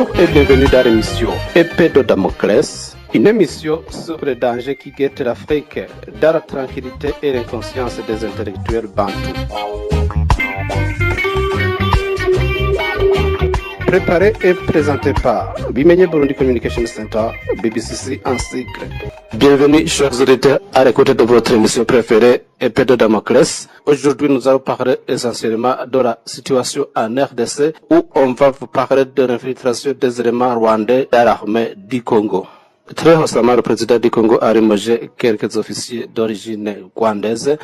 Bonjour et bienvenue dans l'émission Épée de Damoclès, une émission sur les dangers qui guettent l'Afrique dans la tranquillité et l'inconscience des intellectuels bantous. Préparé et présenté par Bimenye Burundi Communication Center, BBCC en cycle. Bienvenue, chers auditeurs, à l'écoute de votre émission préférée, Épée de Damoclès. Aujourd'hui, nous allons parler essentiellement de la situation en RDC, où on va vous parler de l'infiltration des éléments rwandais dans l'armée du Congo. Très récemment, le président du Congo a limogé quelques officiers d'origine rwandaise,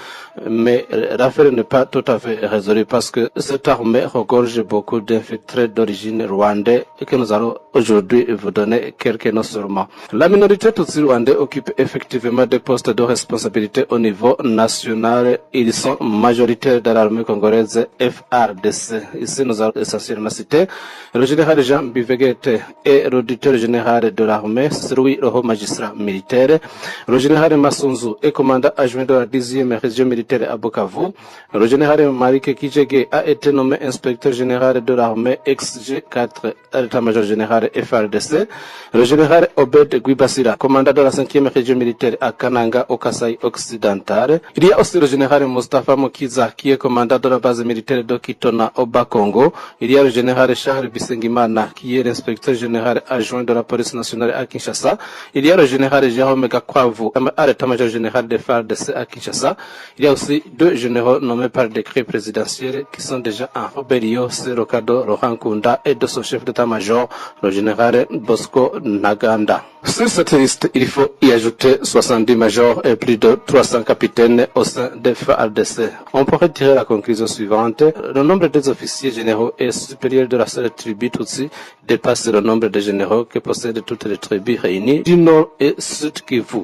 mais l'affaire n'est pas tout à fait résolue parce que cette armée regorge beaucoup d'infiltrés d'origine rwandaise et que nous allons aujourd'hui vous donner quelques noms seulement. La minorité tutsi rwandais occupe effectivement des postes de responsabilité au niveau national. Ils sont majoritaires dans l'armée congolaise FARDC. Ici, nous allons essentiellement citer le général Jean Bivegete et l'auditeur général de l'armée, le haut magistrat militaire, le général Massunzu est commandant adjoint de la 10e région militaire à Bukavu. Le général Marike Kijege a été nommé inspecteur général de l'armée ex-G4 à l'état-major général FARDC. Le général Obed Guibasira, commandant de la 5e région militaire à Kananga au Kasaï occidental. Il y a aussi le général Mustafa Mokiza qui est commandant de la base militaire de Kitona au Bas-Congo. Il y a le général Charles Bisengimana qui est l'inspecteur général adjoint de la police nationale à Kinshasa. Il y a le général Jérôme Gakwavu à l'état-major général des FARDC à Kinshasa. Il y a aussi deux généraux nommés par décret présidentiel qui sont déjà en rébellion, c'est le cas de Laurent Kunda et de son chef d'état-major, le général Bosco Ntaganda. Sur cette liste, il faut y ajouter 70 majors et plus de 300 capitaines au sein des FARDC. On pourrait tirer la conclusion suivante. Le nombre des officiers généraux est supérieur de la seule tribu Tutsi, dépasse le nombre de généraux que possèdent toutes les tribus réunies du Nord et Sud Kivu.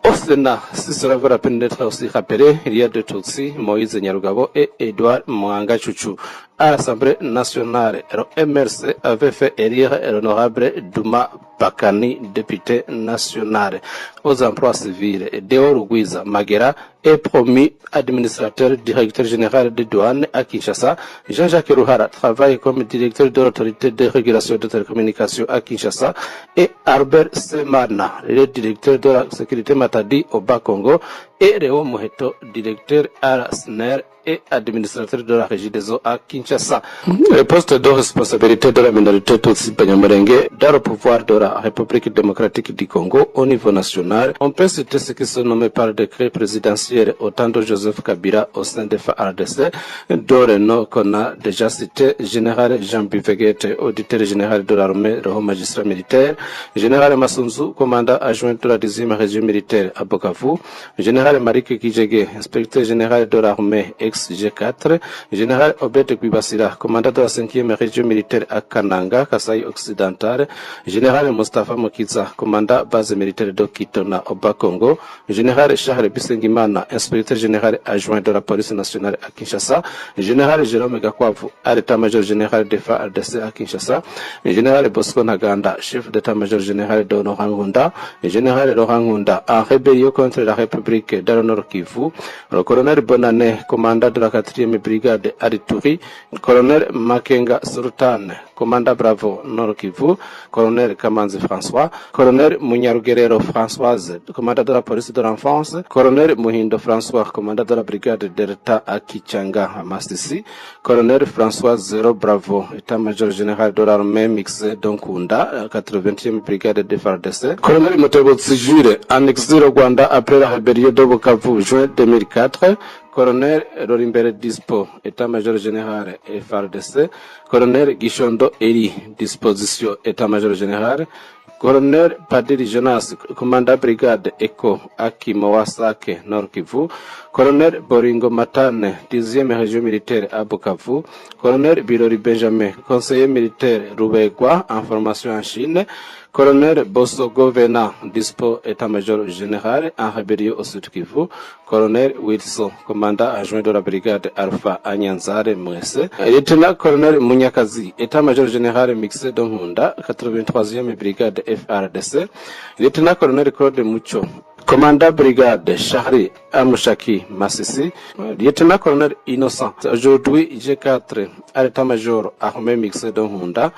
Au Sénat, si cela vaut la peine d'être aussi rappelé, il y a deux Tutsi, Moïse Nyarugabo et Edouard Mwanga Chuchu. À l'Assemblée nationale, le MRC avait fait élire l'honorable Douma Bakani, député national. Aux emplois civils, Deo Rugwiza Magera est promu administrateur directeur général des douanes à Kinshasa. Jean-Jacques Ruhara travaille comme directeur de l'autorité de régulation des télécommunications à Kinshasa. Et Albert Semana, le directeur de la sécurité Matadi au Bas-Congo. Et Léo Moheto, directeur à la SNER et administrateur de la régie des eaux à Kinshasa. Le poste de responsabilité de la minorité Tutsi Banyamulenge dans le pouvoir de la République démocratique du Congo au niveau national. On peut citer ceux qui sont nommés par décret présidentiel au temps de Joseph Kabila au sein des FARDC, dont le nom qu'on a déjà cité, général Jean Bivegete, auditeur général de l'armée, le haut magistrat militaire, général Massunzu, commandant adjoint de la 10e région militaire à Bukavu, général Marike Kijege, inspecteur général de l'armée ex-G4, général Obed Guibasira, commandant de la 5e région militaire à Kananga, Kasaï occidental, général Mustafa Mokiza, commandant base militaire de Kitona au Bas-Congo, général Charles Bisengimana, inspecteur général adjoint de la police nationale à Kinshasa, général Jérôme Gakwavu, à l'état-major général des FARDC à Kinshasa, général Bosco Ntaganda, chef d'état-major général de Laurent Kunda, général Laurent Kunda, en rébellion contre la République dans le Nord Kivu, le colonel Bonane, commandant de la 4e brigade à Ituri, colonel Makenga Sultan, commandant Bravo Nord Kivu, colonel Kamanzi François, colonel Munyarugerero Françoise, commandant de la police de l'enfance, colonel Muhindo François, commandant de la brigade d'État à Kichanga à Masisi, colonel François Zero Bravo, état-major général de l'armée mixée d'Onkunda, 80e brigade de FARDC, colonel Motebo Tsijure, en exil au Rwanda après la rébellion de Bukavu, juin 2004, colonel Rorimbere Dispo, état-major général FARDC, colonel Gishondo Eri, disposition état-major général, colonel Padiri Jonas, commandant brigade Eko Akimowasake, Nord Kivu, colonel Boringo Matane, 10e région militaire à Bukavu, colonel Bilori Benjamin, conseiller militaire Rubegwa, en formation en Chine, colonel Bosso Govena, dispo état-major général en rébellion au Sud Kivu, colonel Wilson, commandant adjoint de la brigade Alpha à Nyanzare Mwese, lieutenant colonel Munyakazi, état-major général mixé d'Onkunda, 83e brigade FARDC, lieutenant colonel Claude Mucho, commandant brigade Chahri Amouchaki Massissi, lieutenant colonel Innocent, aujourd'hui G4 à l'état-major armée mixée d'Onkunda,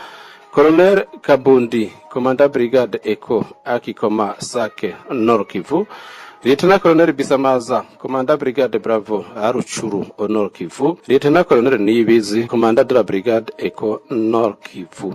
Colonel Kabundi, commandant brigade ECO, Akikoma Sake, Nord Kivu. Lieutenant Colonel Bisamaza, commandant brigade Bravo, Aruchuru, au Nord Kivu. Lieutenant Colonel Niyibizi, commandant de la brigade ECO, Nord Kivu.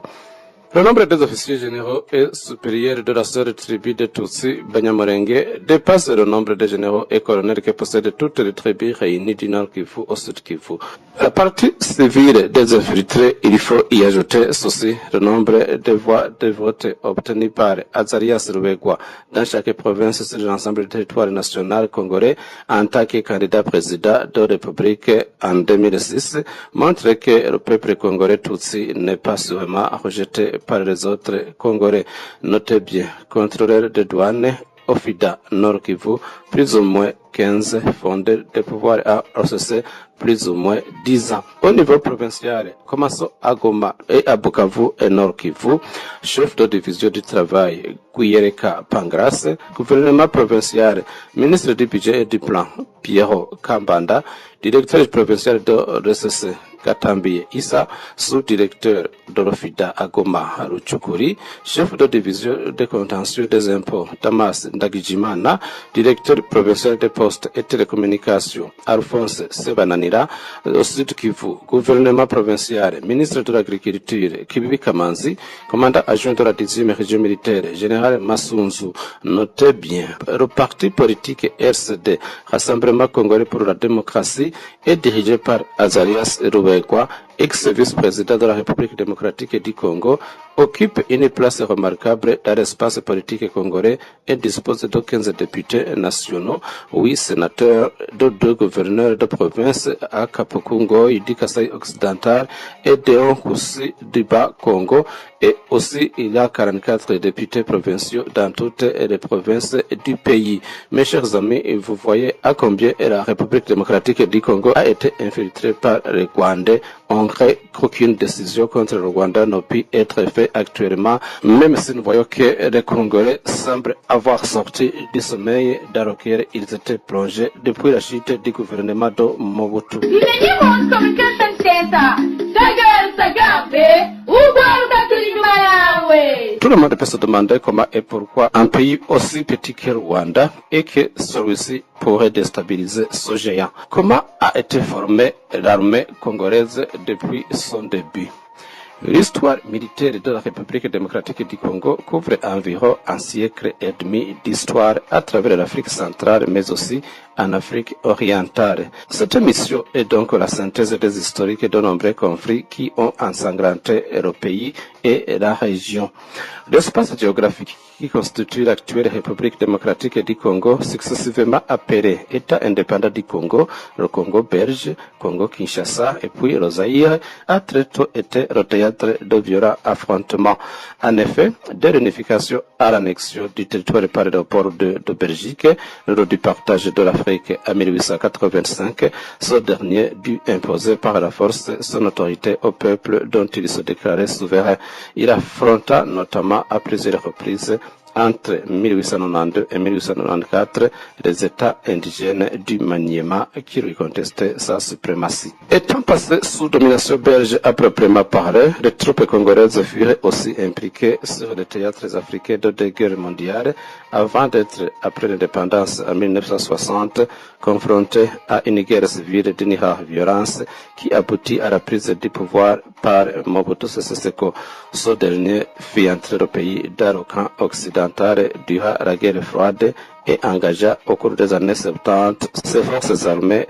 Le nombre des officiers généraux et supérieurs de la seule tribu de Tutsi Banyamulenge dépasse le nombre de généraux et colonels que possèdent toutes les tribus réunies du Nord Kivu au Sud Kivu. La partie civile des infiltrés, il faut y ajouter ceci, le nombre de voix de vote obtenues par Azarias Ruegwa dans chaque province sur l'ensemble du territoire national congolais en tant que candidat président de la République en 2006 montre que le peuple congolais Tutsi n'est pas sûrement rejeté par les autres Congolais. Notez bien, contrôleur de douane Ofida Nord Kivu, plus ou moins 15 fondés de pouvoir à RCC, plus ou moins 10 ans. Au niveau provincial, commençons à Goma et à Bukavu et Nord Kivu, chef de division du travail, Guyereka Pangras, gouvernement provincial, ministre du budget et du plan, Piero Kambanda, directeur provincial de RCC, Katambi Issa, sous-directeur de l'Ofida à Goma, Ruchukuri, chef de division des contentieux des impôts, Damas Ndagijimana, directeur provincial des postes et télécommunications, Alphonse Sebananira, au Sud Kivu, gouvernement provincial, ministre de l'Agriculture, Kibibi Kamanzi, commandant adjoint de la 10e région militaire, général Massunzu. Notez bien, le parti politique RCD, Rassemblement Congolais pour la démocratie, est dirigé par Azarias Ruegwa, ex-vice-président de la République démocratique du Congo, occupe une place remarquable dans l'espace politique congolais et dispose de 15 députés nationaux, 8 sénateurs, de 2 gouverneurs de province à Kapukungo, du Kasaï occidental et de Koussi du Bas-Congo, et aussi il y a 44 députés provinciaux dans toutes les provinces du pays. Mes chers amis, vous voyez à combien la République démocratique du Congo a été infiltrée par les Rwandais. On crée qu'aucune décision contre le Rwanda n'a pu être faite actuellement, même si nous voyons que les Congolais semblent avoir sorti du sommeil dans lequel ils étaient plongés depuis la chute du gouvernement de Mobutu. Tout le monde peut se demander comment et pourquoi un pays aussi petit que le Rwanda et que celui-ci pourrait déstabiliser ce géant. Comment a été formée l'armée congolaise depuis son début? L'histoire militaire de la République démocratique du Congo couvre environ un siècle et demi d'histoire à travers l'Afrique centrale, mais aussi en Afrique orientale. Cette mission est donc la synthèse des historiques de nombreux conflits qui ont ensanglanté le pays et la région. L'espace géographique qui constitue l'actuelle République démocratique du Congo, successivement appelé État indépendant du Congo, le Congo belge, Congo Kinshasa et puis le Zaïre, a très tôt été le théâtre de violents affrontements. En effet, dès l'unification à l'annexion du territoire par l'aéroport de Belgique, lors du partage de l'Afrique en 1885, ce dernier dut imposer par la force son autorité au peuple dont il se déclarait souverain. Il affronta notamment à plusieurs reprises entre 1892 et 1894 les États indigènes du Maniema qui lui contestaient sa suprématie. Étant passé sous domination belge à proprement parler, les troupes congolaises furent aussi impliquées sur les théâtres africains de deux guerres mondiales avant d'être, après l'indépendance en 1960, confrontées à une guerre civile d'une rare violence qui aboutit à la prise du pouvoir par Mobutu Sese Seko. Ce dernier fit entrer le pays dans le camp occidental durant la guerre froide et engagea au cours des années 70 ses forces armées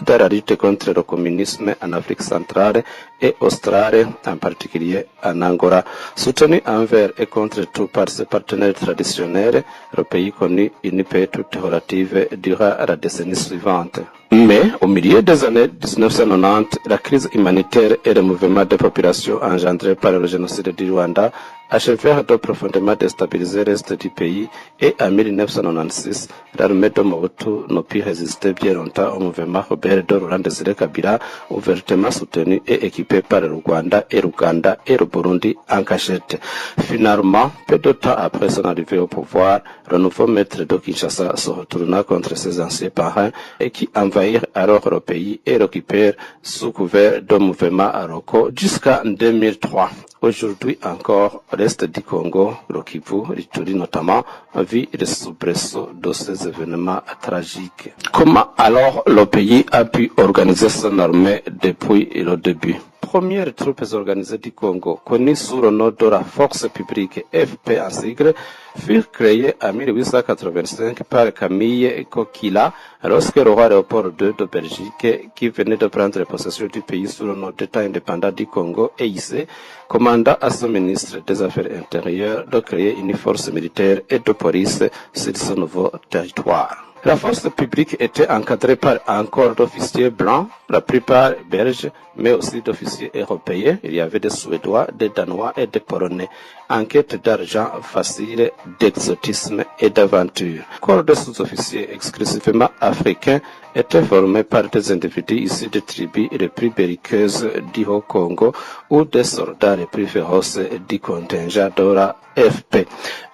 dans la lutte contre le communisme en Afrique centrale et australe, en particulier en Angola. Soutenu envers et contre tout par ses partenaires traditionnels, le pays connut une paix toute relative durant la décennie suivante. Mais, au milieu des années 1990, la crise humanitaire et le mouvement de population engendré par le génocide du Rwanda achevèrent de profondément déstabiliser le reste du pays et en 1996, l'armée de Mobutu n'a pu résister bien longtemps au mouvement rebelle de Laurent Désiré Kabila, ouvertement soutenu et équipé par le Rwanda et l'Ouganda et le Burundi en cachette. Finalement, peu de temps après son arrivée au pouvoir, le nouveau maître de Kinshasa se retourna contre ses anciens parrains et qui envahirent alors le pays et l'occupèrent sous couvert de mouvement Aroko jusqu'en 2003. aujourd'hui encore, l'Est du Congo, le Kivu, l'Ituri notamment, vit les soubresauts de ces événements tragiques. Comment alors le pays a pu organiser son armée depuis le début? Premières troupes organisées du Congo, connues sous le nom de la Force publique FP en sigle, furent créées en 1885 par Camille Kokila lorsque le roi Léopold II de Belgique, qui venait de prendre possession du pays sous le nom d'État indépendant du Congo, EIC, commanda à son ministre des Affaires intérieures de créer une force militaire et de police sur ce nouveau territoire. La force publique était encadrée par un corps d'officiers blancs, la plupart belges, mais aussi d'officiers européens. Il y avait des Suédois, des Danois et des Polonais. En quête d'argent facile, d'exotisme et d'aventure. Corps de sous-officiers exclusivement africains était formé par des individus issus des tribus les plus belliqueuses du Haut-Congo ou des soldats les plus féroces du contingent de la FP.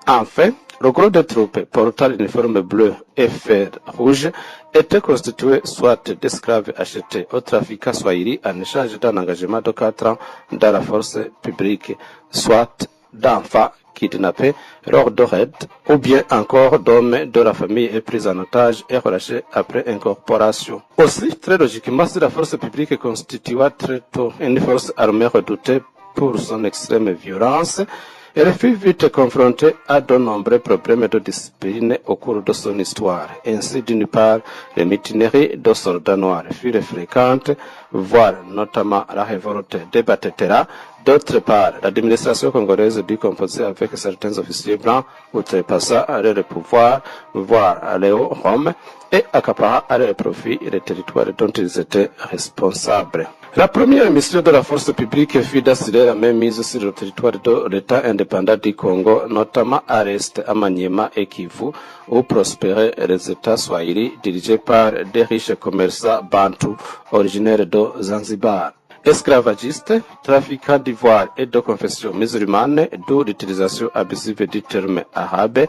Enfin, le groupe de troupes portant l'uniforme bleu et fer rouge était constitué soit d'esclaves achetés aux trafiquants swahili en échange d'un engagement de 4 ans dans la force publique, soit d'enfants kidnappés lors de raids, ou bien encore d'hommes de la famille et pris en otage et relâchés après incorporation. Aussi, très logiquement, si la force publique constitua très tôt une force armée redoutée pour son extrême violence, elle fut vite confrontée à de nombreux problèmes de discipline au cours de son histoire. Ainsi, d'une part, les mutineries de soldats noirs furent fréquentes, voire notamment la révolte des Batetera. D'autre part, l'administration congolaise dut composer avec certains officiers blancs, outrepassant leur pouvoir, voire aller au Rome, et accaparant à leur profit les territoires dont ils étaient responsables. La première mission de la force publique fut d'assurer la mainmise sur le territoire de l'État indépendant du Congo, notamment à l'Est, à Maniema et Kivu, où prospéraient les États swahili dirigés par des riches commerçants bantous originaires de Zanzibar. Esclavagistes, trafiquants d'ivoire et de confession musulmane, d'où l'utilisation abusive du terme arabe,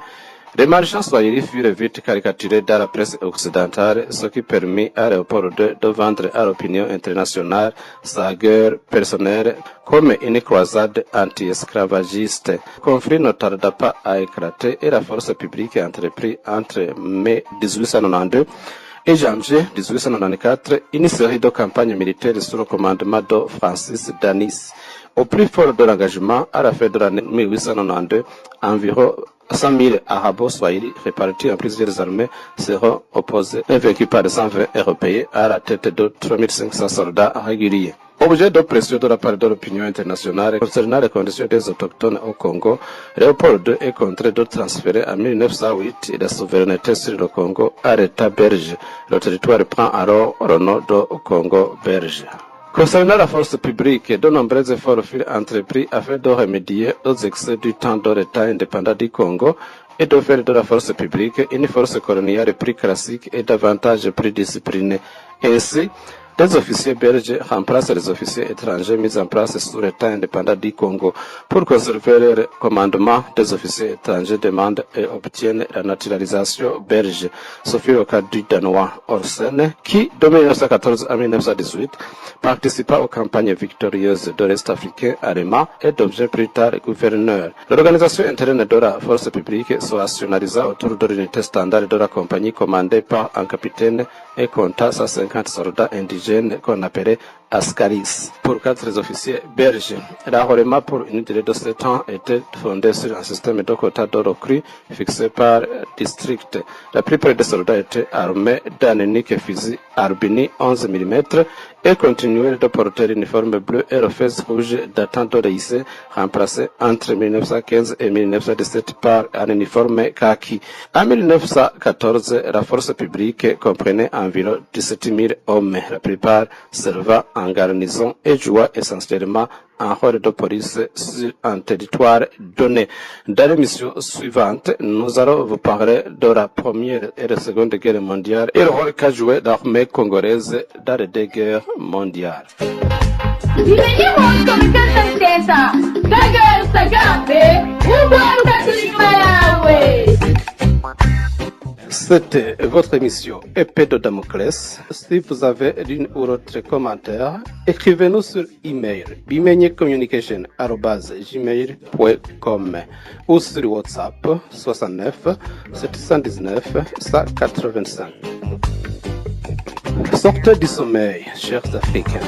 les marchands swahili furent vite caricaturés dans la presse occidentale, ce qui permit à Léopold II de vendre à l'opinion internationale sa guerre personnelle comme une croisade anti-esclavagiste. Le conflit ne tarda pas à éclater et la force publique entreprit entre mai 1892 et janvier 1894 une série de campagnes militaires sous le commandement de Francis Danis. Au plus fort de l'engagement, à la fin de l'année 1892, environ 100 000 arabo-swahili répartis en plusieurs armées seront opposés et vaincus par 120 Européens à la tête de 3500 soldats réguliers. Objet de pression de la part de l'opinion internationale concernant les conditions des autochtones au Congo, Léopold II est contraint de transférer en 1908 la souveraineté sur le Congo à l'État belge. Le territoire prend alors le nom de Congo belge. Concernant la force publique, de nombreux efforts furent entrepris afin de remédier aux excès du temps de l'État indépendant du Congo et de faire de la force publique une force coloniale plus classique et davantage plus disciplinée. Ainsi, des officiers belges remplacent les officiers étrangers mis en place sous l'État indépendant du Congo. Pour conserver leur commandement, des officiers étrangers demandent et obtiennent la naturalisation belge. Ce fut le cas du Danois Orsen, qui, de 1914 à 1918, participa aux campagnes victorieuses de l'Est africain allemand et devient plus tard gouverneur. L'organisation interne de la force publique se rationalisa autour de l'unité standard de la compagnie commandée par un capitaine et compta 150 soldats indigènes qu'on appelait Ascaris. Pour 4 officiers belges, l'enrôlement pour une durée de 7 ans était fondé sur un système de quotas de recrues fixé par district. La plupart des soldats étaient armés d'un unique fusil Arbini 11 mm et continuaient de porter l'uniforme bleu et le fez rouge datant de l'EIC, remplacé entre 1915 et 1917 par un uniforme kaki. En 1914, la force publique comprenait environ 17 000 hommes, la plupart servant en garnison et jouant essentiellement un rôle de police sur un territoire donné. Dans l'émission suivante, nous allons vous parler de la Première et la Seconde Guerre mondiale et le rôle qu'a joué l'armée congolaise dans les 2 guerres mondiales. C'était votre émission Épée de Damoclès. Si vous avez l'une ou l'autre commentaire, écrivez-nous sur email bimenyecommunication@gmail.com ou sur WhatsApp 69 719 185. Sortez du sommeil, chers Africains.